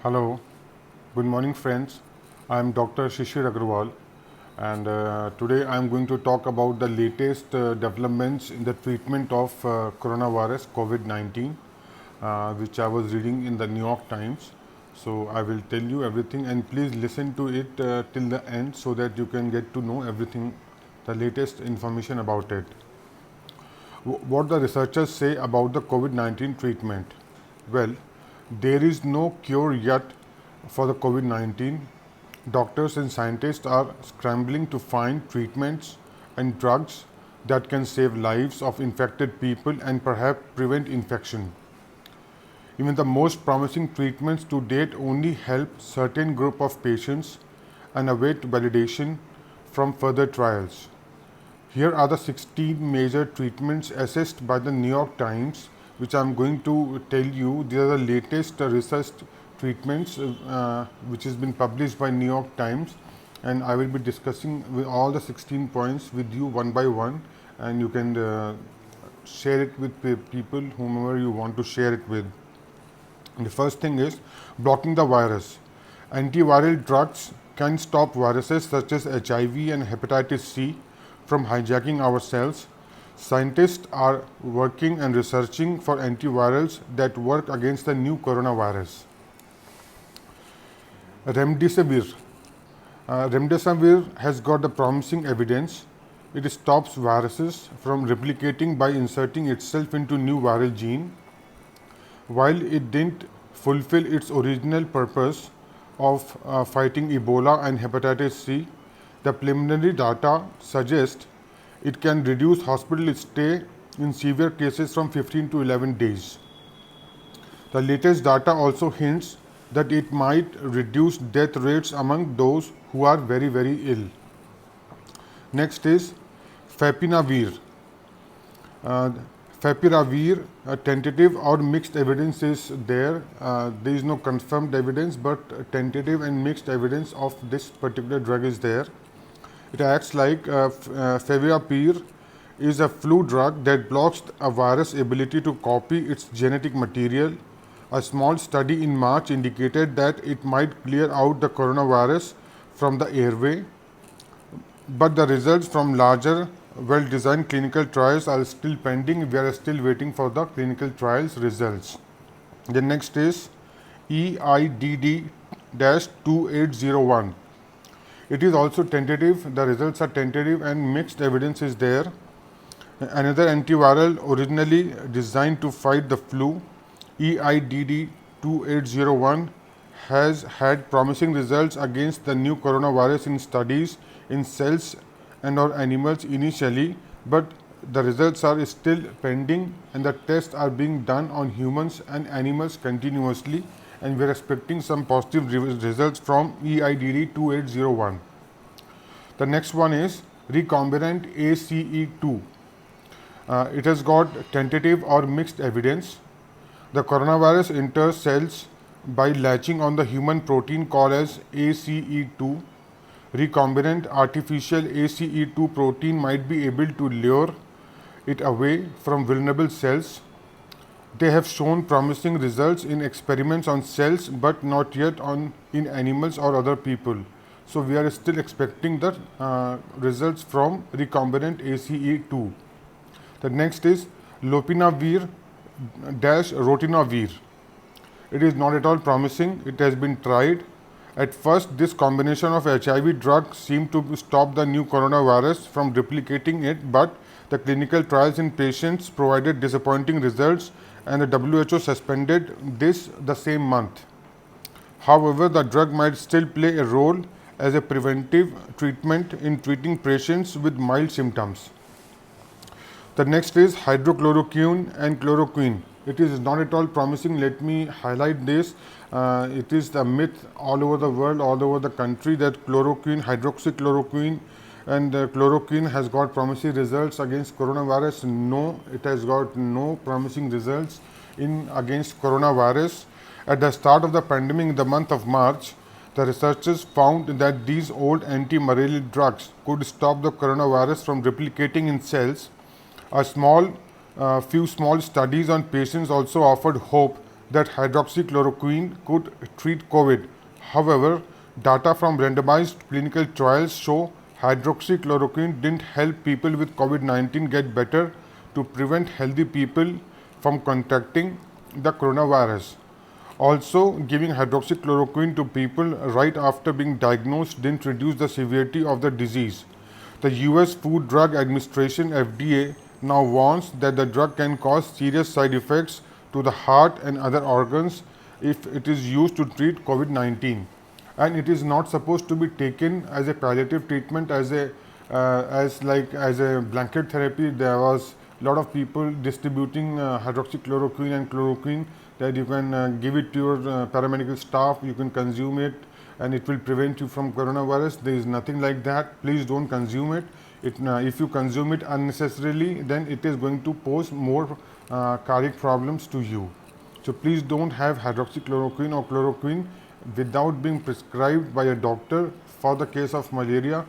Hello, good morning friends. I am Dr. Shishir Agrawal and today I am going to talk about the latest developments in the treatment of coronavirus COVID-19 which I was reading in the New York Times. So I will tell you everything and please listen to it till the end so that you can get to know everything, the latest information about it. What the researchers say about the COVID-19 treatment? Well, there is no cure yet for the COVID-19. Doctors and scientists are scrambling to find treatments and drugs that can save lives of infected people and perhaps prevent infection. Even the most promising treatments to date only help certain group of patients and await validation from further trials. Here are the 16 major treatments assessed by the New York Times, which I am going to tell you. These are the latest research treatments which has been published by New York Times, and I will be discussing with all the 16 points with you one by one, and you can share it with people whomever you want to share it with. The first thing is blocking the virus. Antiviral drugs can stop viruses such as HIV and hepatitis C from hijacking our cells. Scientists are working and researching for antivirals that work against the new coronavirus. Remdesivir. Remdesivir has got the promising evidence. It stops viruses from replicating by inserting itself into new viral gene. While it didn't fulfill its original purpose of fighting Ebola and hepatitis C, the preliminary data suggests it can reduce hospital stay in severe cases from 15 to 11 days. The latest data also hints that it might reduce death rates among those who are very ill. Next is Favipiravir. Favipiravir, tentative or mixed evidence is there. There is no confirmed evidence, but tentative and mixed evidence of this particular drug is there. It acts like favipiravir is a flu drug that blocks a virus' ability to copy its genetic material. A small study in March indicated that it might clear out the coronavirus from the airway, but the results from larger, well-designed clinical trials are still pending. We are still waiting for the clinical trials results. The next is EIDD-2801. It is also tentative. The results are tentative and mixed evidence is there. Another antiviral originally designed to fight the flu, EIDD-2801, has had promising results against the new coronavirus in studies in cells and or animals initially, but the results are still pending and the tests are being done on humans and animals continuously, and we are expecting some positive results from EIDD-2801. The next one is recombinant ACE2. It has got tentative or mixed evidence. The coronavirus enters cells by latching on the human protein called as ACE2. Recombinant artificial ACE2 protein might be able to lure it away from vulnerable cells. They have shown promising results in experiments on cells, but not yet in animals or other people. So we are still expecting the results from recombinant ACE2. The next is lopinavir-rotenavir. It is not at all promising. It has been tried. At first, this combination of HIV drugs seemed to stop the new coronavirus from replicating it, but the clinical trials in patients provided disappointing results and the WHO suspended this the same month. However, the drug might still play a role as a preventive treatment in treating patients with mild symptoms. The next is hydrochloroquine and chloroquine. It is not at all promising. Let me highlight this. It is the myth all over the world, all over the country, that chloroquine, hydroxychloroquine and chloroquine has got promising results against coronavirus. No, it has got no promising results against coronavirus. At the start of the pandemic in the month of March, the researchers found that these old anti-malarial drugs could stop the coronavirus from replicating in cells. A few small studies on patients also offered hope that hydroxychloroquine could treat COVID. However, data from randomized clinical trials show hydroxychloroquine didn't help people with COVID-19 get better to prevent healthy people from contracting the coronavirus. Also, giving hydroxychloroquine to people right after being diagnosed didn't reduce the severity of the disease. The US Food Drug Administration (FDA) now warns that the drug can cause serious side effects to the heart and other organs if it is used to treat COVID-19, and it is not supposed to be taken as a palliative treatment, as a blanket therapy. There was a lot of people distributing hydroxychloroquine and chloroquine, that you can give it to your paramedical staff, you can consume it and it will prevent you from coronavirus. There is nothing like that. Please don't consume it. If you consume it unnecessarily, then it is going to pose more cardiac problems to you. So please don't have hydroxychloroquine or chloroquine without being prescribed by a doctor for the case of malaria.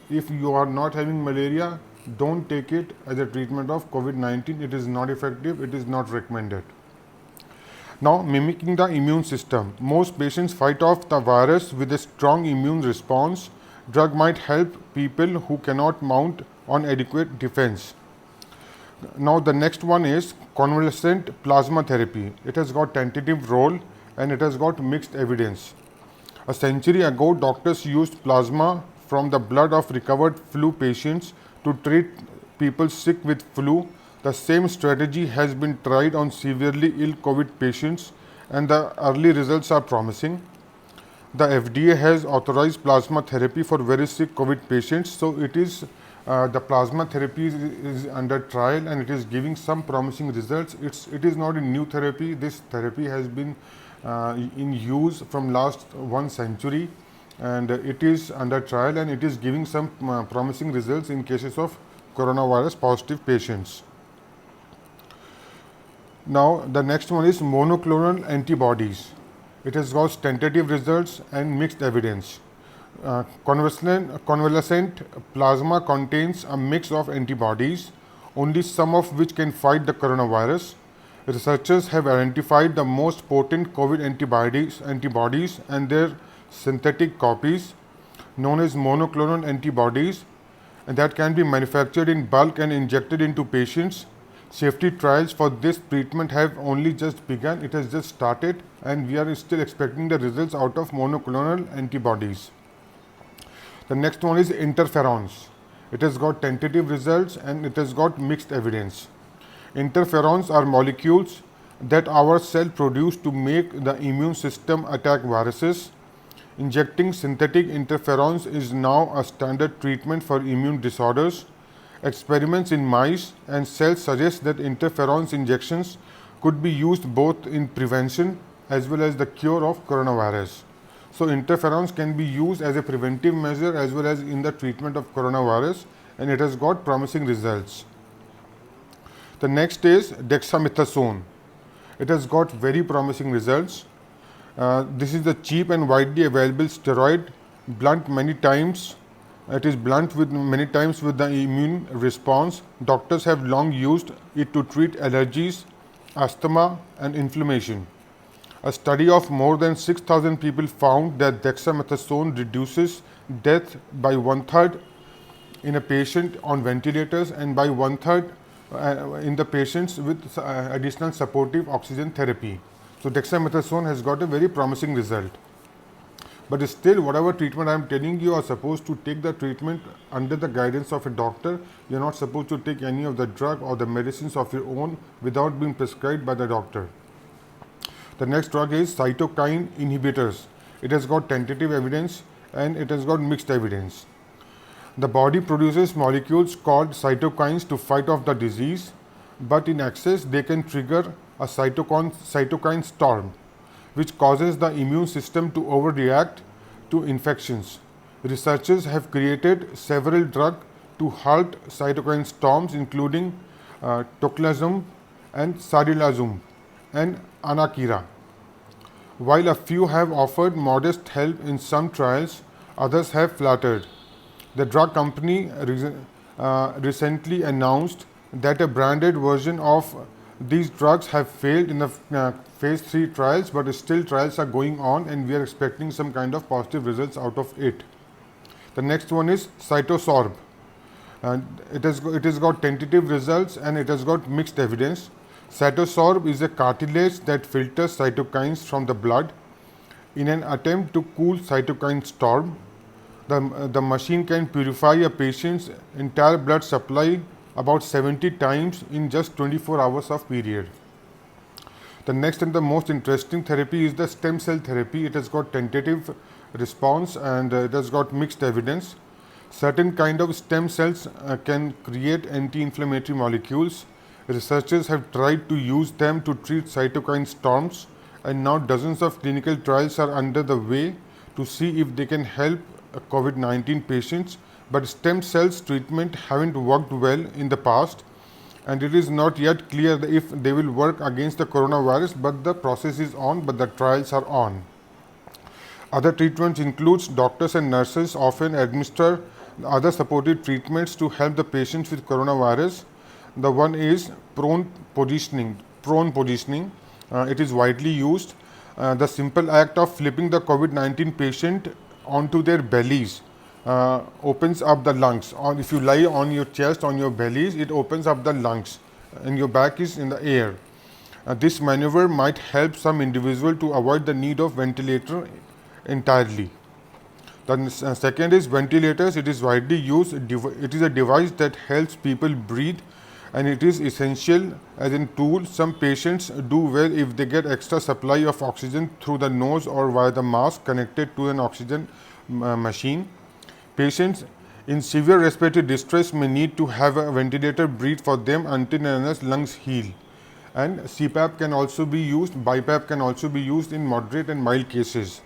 If you are not having malaria, don't take it as a treatment of COVID-19. It is not effective. It is not recommended. Now, mimicking the immune system. Most patients fight off the virus with a strong immune response. Drug might help people who cannot mount on adequate defense. Now, the next one is convalescent plasma therapy. It has got tentative role and it has got mixed evidence. A century ago, doctors used plasma from the blood of recovered flu patients to treat people sick with flu. The same strategy has been tried on severely ill COVID patients and the early results are promising. The FDA has authorized plasma therapy for very sick COVID patients. So it is the plasma therapy is under trial and it is giving some promising results. It is not a new therapy. This therapy has been in use from last 1 century and it is under trial and it is giving some promising results in cases of coronavirus positive patients. Now, the next one is monoclonal antibodies. It has got tentative results and mixed evidence. Convalescent plasma contains a mix of antibodies, only some of which can fight the coronavirus. Researchers have identified the most potent COVID antibodies and their synthetic copies, known as monoclonal antibodies, and that can be manufactured in bulk and injected into patients. Safety trials for this treatment have only just begun. It has just started and we are still expecting the results out of monoclonal antibodies. The next one is interferons. It has got tentative results and it has got mixed evidence. Interferons are molecules that our cell produce to make the immune system attack viruses. Injecting synthetic interferons is now a standard treatment for immune disorders. Experiments in mice and cells suggest that interferons injections could be used both in prevention as well as the cure of coronavirus. So interferons can be used as a preventive measure as well as in the treatment of coronavirus, and it has got promising results. The next is dexamethasone. It has got very promising results. This is the cheap and widely available steroid, blunt many times. It is blunt with many times with the immune response. Doctors have long used it to treat allergies, asthma and inflammation. A study of more than 6,000 people found that dexamethasone reduces death by 1/3 in a patient on ventilators and by 1/3 in the patients with additional supportive oxygen therapy. So dexamethasone has got a very promising result. But still, whatever treatment I am telling you, are supposed to take the treatment under the guidance of a doctor. You are not supposed to take any of the drug or the medicines of your own without being prescribed by the doctor. The next drug is cytokine inhibitors. It has got tentative evidence and it has got mixed evidence. The body produces molecules called cytokines to fight off the disease, but in excess they can trigger a cytokine storm, which causes the immune system to overreact to infections. Researchers have created several drugs to halt cytokine storms, including tocilizumab and sarilazumab and anakira. While a few have offered modest help in some trials, others have faltered. The drug company recently announced that a branded version of These drugs have failed in the phase 3 trials, but still trials are going on and we are expecting some kind of positive results out of it. The next one is Cytosorb. It has got tentative results and it has got mixed evidence. Cytosorb is a cartilage that filters cytokines from the blood. In an attempt to cool cytokine storm, the machine can purify a patient's entire blood supply about 70 times in just 24 hours of period. The next and the most interesting therapy is the stem cell therapy. It has got tentative response and it has got mixed evidence. Certain kind of stem cells can create anti-inflammatory molecules. Researchers have tried to use them to treat cytokine storms, and now dozens of clinical trials are under the way to see if they can help COVID-19 patients, but stem cells treatment haven't worked well in the past, and it is not yet clear if they will work against the coronavirus, but the process is on, but the trials are on. Other treatments includes doctors and nurses often administer other supportive treatments to help the patients with coronavirus. The one is prone positioning. It is widely used. The simple act of flipping the COVID-19 patient onto their bellies opens up the lungs. Or if you lie on your chest, on your bellies, it opens up the lungs and your back is in the air. This maneuver might help some individual to avoid the need of ventilator entirely. The second is ventilators. It is widely used. It is a device that helps people breathe, and it is essential as a tool. Some patients do well if they get extra supply of oxygen through the nose or via the mask connected to an oxygen machine. Patients in severe respiratory distress may need to have a ventilator breathe for them until and unless lungs heal. And CPAP can also be used. BiPAP can also be used in moderate and mild cases.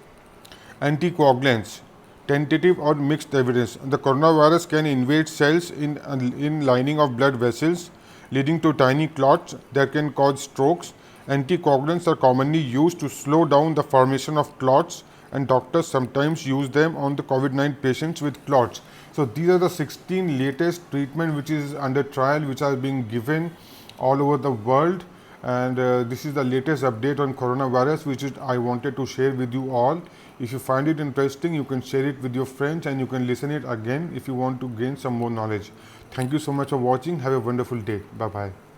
Anticoagulants. Tentative or mixed evidence. The coronavirus can invade cells in lining of blood vessels, leading to tiny clots that can cause strokes. Anticoagulants are commonly used to slow down the formation of clots, and doctors sometimes use them on the COVID-19 patients with clots. So these are the 16 latest treatment which is under trial, which are being given all over the world. And this is the latest update on coronavirus, which I wanted to share with you all. If you find it interesting, you can share it with your friends and you can listen it again if you want to gain some more knowledge. Thank you so much for watching. Have a wonderful day. Bye-bye.